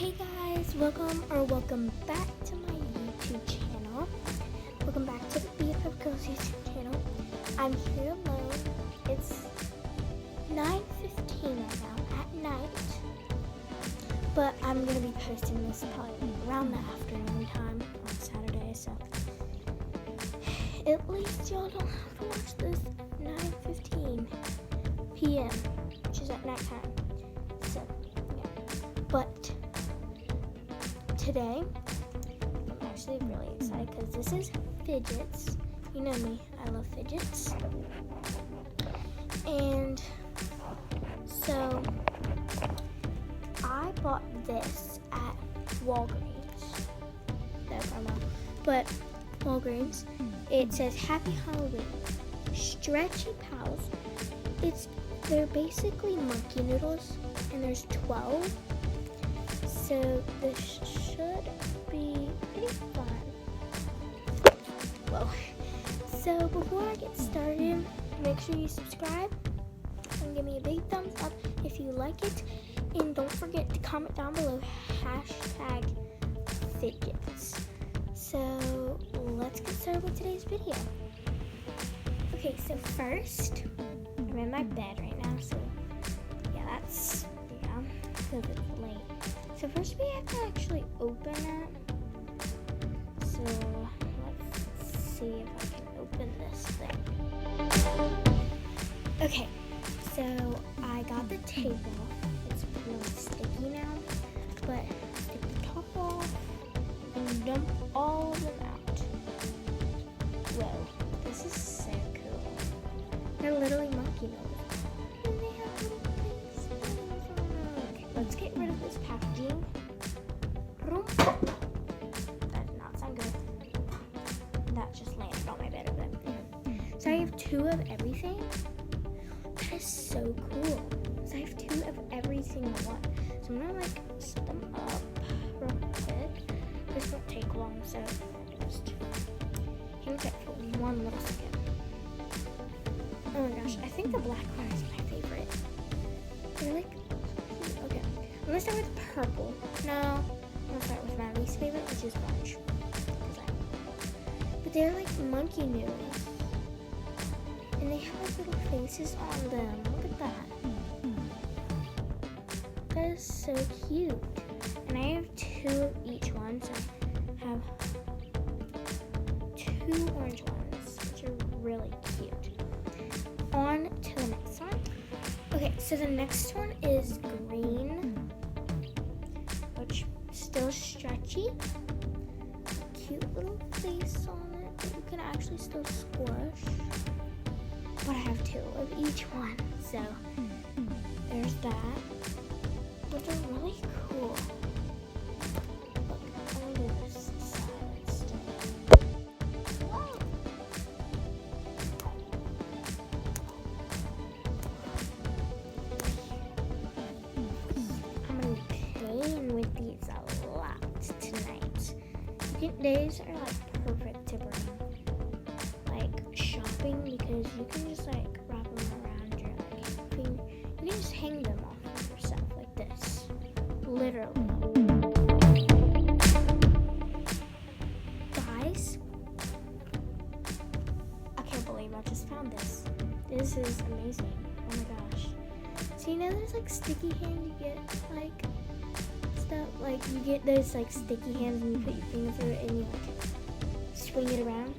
Hey guys, welcome back to my YouTube channel. Welcome back to the BFF Girls YouTube channel. I'm here alone. It's 9:15 right now at night, but I'm gonna be posting this probably around the afternoon time on Saturday, so at least y'all don't have to watch this 9:15 p.m., which is at nighttime. So yeah, but today, I'm actually really excited because this is fidgets. You know me, I love fidgets. And so, I bought this at Walgreens. That's my mom. But Walgreens, it says Happy Halloween. Stretchy Pals. They're basically monkey noodles, and there's 12. So this should be pretty fun. Whoa. So before I get started, make sure you subscribe and give me a big thumbs up if you like it. And don't forget to comment down below #fidgets. So let's get started with today's video. Okay, so first, I'm in my bed right now, so yeah, because it's late. So first we have to actually open it. So let's see if I can open this thing. Okay, so I got the tape off. It's really sticky now, but take the top off and dump all of them out. Whoa, this is so cool. They're literally monkey noodles. And they have little things. Okay, let's get rid of this packaging. That did not sound good. That just landed on my bed a bit. So I have 2 of everything. That is so cool. So I have 2 of every single one. So I'm gonna set them up real quick. This won't take long, so just hang tight for 1 little second. Oh my gosh, I think the black one is my favorite. They're like, okay. I'm gonna start with purple. No, I'm gonna start with my least favorite, which is orange. But they're like monkey noodles. And they have like little faces on them. Look at that. That is so cute. And I have 2 of each one, so I have 2 orange ones, which are really cute. On to the next one. Okay, so the next one is green, which is still stretchy. Cute little face on it that you can actually still squish. But I have 2 of each one, so there's that. But they're really cool. Look, I'm gonna do this side instead. Whoa! I'm gonna be playing with these a lot tonight. These are like perfect to bring shopping because you can just wrap them around your finger. You can just hang them off of yourself like this. Literally. Guys, I can't believe I just found this. This is amazing. Oh my gosh. So you know there's sticky hand, you get stuff, you get those sticky hands and you put your finger through it and you swing it around.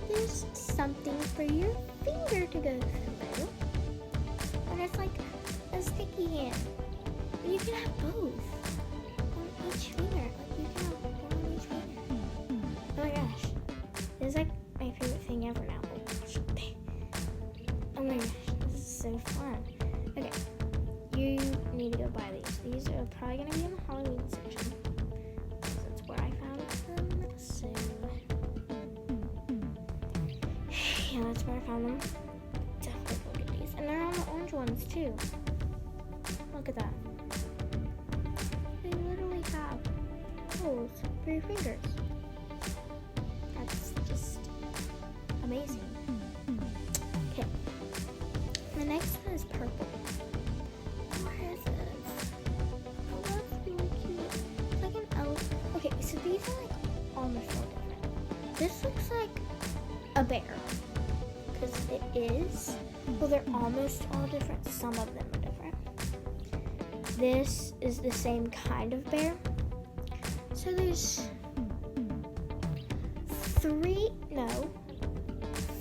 There's something for your finger to go through. And it's like a sticky hand. And you can have both on each finger. You can have one on each finger. Oh my gosh. This is my favorite thing ever now. Oh my gosh. This is so fun. Okay. You need to go buy these. These are probably going to be in the Halloween section. That's where I found them. So yeah, that's where I found them. Definitely look at these. And they're on the orange ones too. Look at that. They literally have holes for your fingers. That's just amazing. Okay. The next one is purple. Where is this? I love this looks like a bear. Because it is. Well, they're almost all different. Some of them are different. This is the same kind of bear. So there's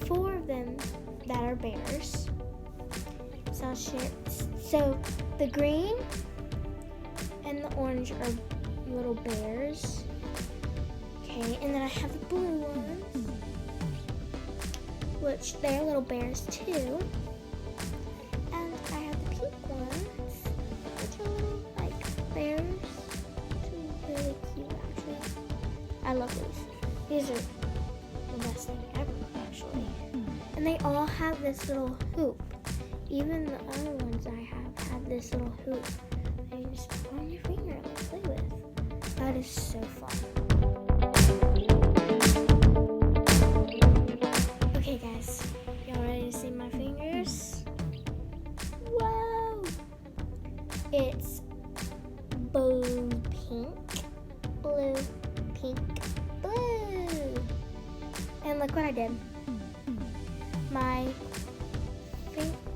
4 of them that are bears. So I'll share. So the green and the orange are little bears. Okay, and then I have the blue ones, which they're little bears too. And I have the pink ones, which are little like bears. They're really cute actually. I love these. These are the best thing ever actually. And they all have this little hoop. Even the other ones I have this little hoop that you just put on your finger and play with. That is so fun. Okay guys, y'all ready to see my fingers? Whoa! It's blue, pink, blue, pink, blue. And look what I did. My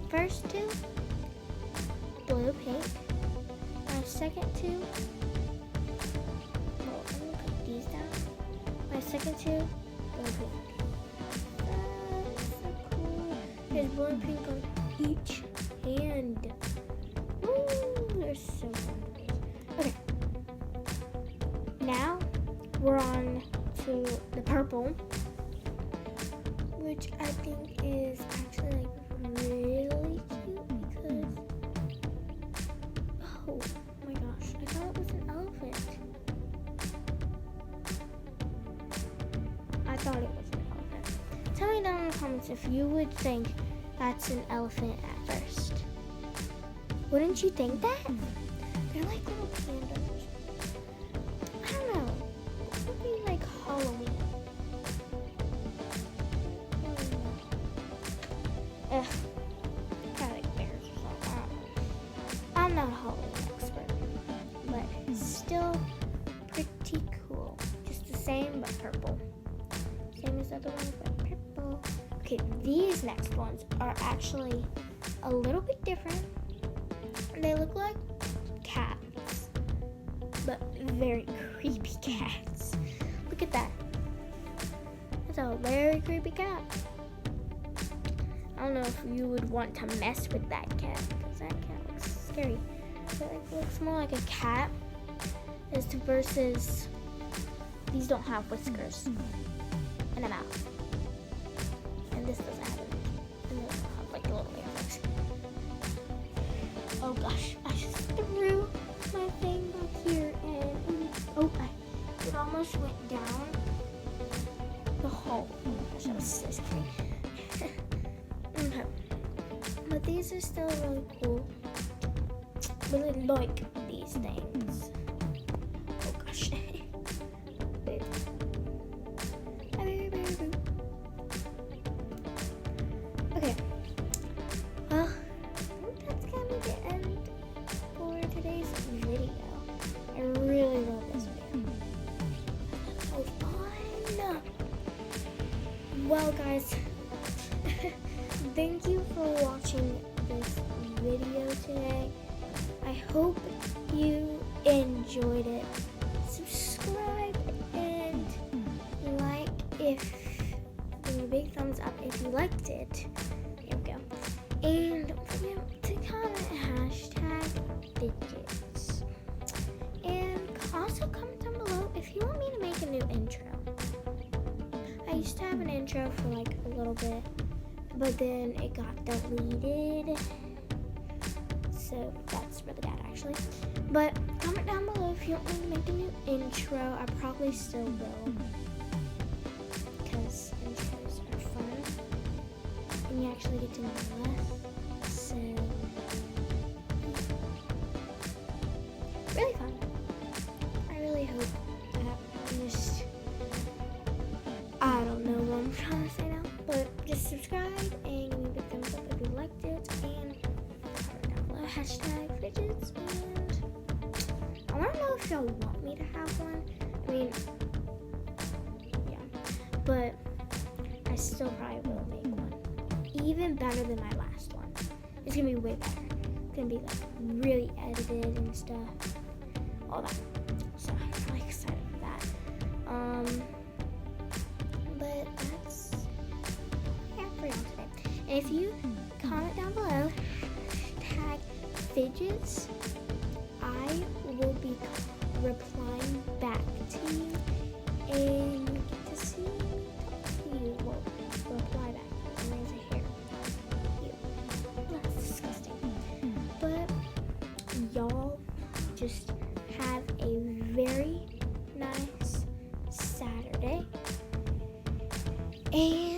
first 2, blue, pink. My second 2, well, I'm gonna put these down. My second 2, blue, pink. That's so cool. There's blue and pink on each hand. Woo, they're so fun. Okay. Now we're on to the purple, which I think is actually like really cute because, oh my gosh, I thought it was an elephant. I thought it was an elephant. Tell me down in the comments if you would think that's an elephant at first. Wouldn't you think that? They're like little pandas. I don't know. It would be like Halloween. Ugh, I like bears or something. I'm not a Halloween expert, but still pretty cool. Just the same, but purple. Same as the other ones, but purple. Okay, these next ones are actually a little bit different. They look like cats, but very creepy cats. Look at that. That's a very creepy cat. I don't know if you would want to mess with that cat because that cat looks scary. But it looks more like a cat as to versus these don't have whiskers and a mouth. And this doesn't have it. And they don't have like little earrings. Oh gosh, I just threw my thing back here and it almost went down the hole. Oh my gosh, that was so scary. Okay. But these are still really cool. Really like these things. Oh gosh. Okay. Well, I think that's gonna be the end for today's video. I really love this video. So fun. Well guys, thank you for watching this video today. I hope you enjoyed it. Subscribe and like if, give me a big thumbs up if you liked it. There we go. And don't forget to comment #fidgets. And also comment down below if you want me to make a new intro. I used to have an intro for like a little bit, but then it got deleted. So that's really bad actually. But comment down below if you want me to make a new intro. I probably still will. Because intros are fun. And you actually get to know less. So really fun. I really hope that I'm just, I don't know what I'm trying to say now. But just subscribe and give me a big thumbs up if you liked it. And #fidgets, and I want to know if y'all want me to have one. I mean, yeah, but I still probably will make one. Even better than my last one. It's gonna be way better. It's gonna be like really edited and stuff. All that. So I'm really excited for that. But that's all for y'all today. And if you comment down below, tag fidgets, I will be replying back to you and you get to see me talk to you. Well, reply back and raise a hair. Ew. That's disgusting. But y'all just have a very nice Saturday. And